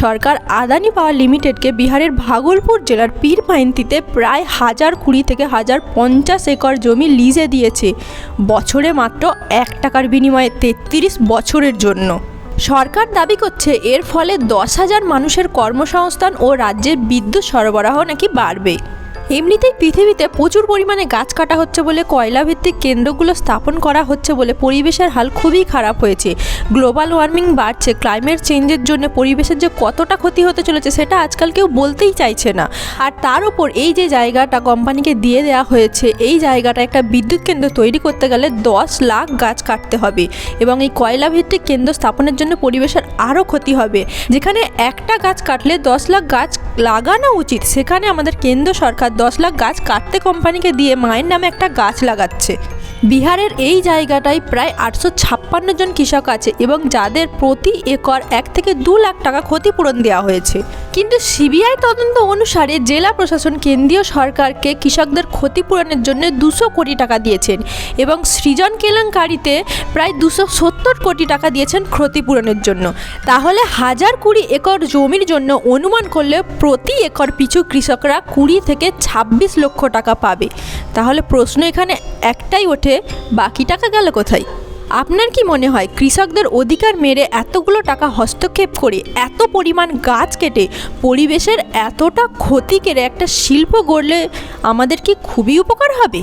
সরকার আদানি পাওয়ার লিমিটেডকে বিহারের ভাগলপুর জেলার পীরপাইন্তিতে প্রায় 1020 থেকে 1050 একর জমি লিজে দিয়েছে, বছরে মাত্র 1 টাকার বিনিময়ে 33 বছরের জন্য। সরকার দাবি করছে এর ফলে 10,000 মানুষের কর্মসংস্থান ও রাজ্যের বিদ্যুৎ সরবরাহ নাকি বাড়বে। এমনিতেই পৃথিবীতে প্রচুর পরিমাণে গাছ কাটা হচ্ছে বলে কয়লাভিত্তিক কেন্দ্রগুলো স্থাপন করা হচ্ছে বলে পরিবেশের হাল খুবই খারাপ হয়েছে। গ্লোবাল ওয়ার্মিং বাড়ছে, ক্লাইমেট চেঞ্জের জন্য পরিবেশের যে কতটা ক্ষতি হতে চলেছে সেটা আজকাল কেউ বলতেই চাইছে না। আর তার উপর এই যে জায়গাটা কোম্পানিকে দিয়ে দেওয়া হয়েছে, এই জায়গাটা একটা বিদ্যুৎ কেন্দ্র তৈরি করতে গেলে 10 লাখ গাছ কাটতে হবে এবং এই কয়লাভিত্তিক কেন্দ্র স্থাপনের জন্য পরিবেশের আরও ক্ষতি হবে। যেখানে একটা গাছ কাটলে 10 লাখ গাছ লাগানো উচিত, সেখানে আমাদের কেন্দ্র সরকার 10 লাখ গাছ কাটতে কোম্পানিকে দিয়ে মায়ের নামে একটা গাছ লাগাচ্ছে। বিহারের এই জায়গাটায় প্রায় 856 জন কৃষক আছে এবং যাদের প্রতি একর 1 থেকে 2 লাখ টাকা ক্ষতিপূরণ দেওয়া হয়েছে। কিন্তু সিবিআই তদন্ত অনুসারে জেলা প্রশাসন কেন্দ্রীয় সরকারকে কৃষকদের ক্ষতিপূরণের জন্য 200 কোটি টাকা দিয়েছেন এবং সৃজন কেলেঙ্কারিতে প্রায় 270 কোটি টাকা দিয়েছেন ক্ষতিপূরণের জন্য। তাহলে 1020 একর জমির জন্য অনুমান করলে প্রতি একর পিছু কৃষকরা 20 থেকে 26 লক্ষ টাকা পাবে। তাহলে প্রশ্ন এখানে একটাই ওঠে, বাকি টাকা গেল কোথায়? আপনার কি মনে হয় কৃষকদের অধিকার মেরে এতগুলো টাকা হস্তক্ষেপ করে এত পরিমাণ গাছ কেটে পরিবেশের এতটা ক্ষতি করে একটা শিল্প গড়লে আমাদের কি খুবই উপকার হবে?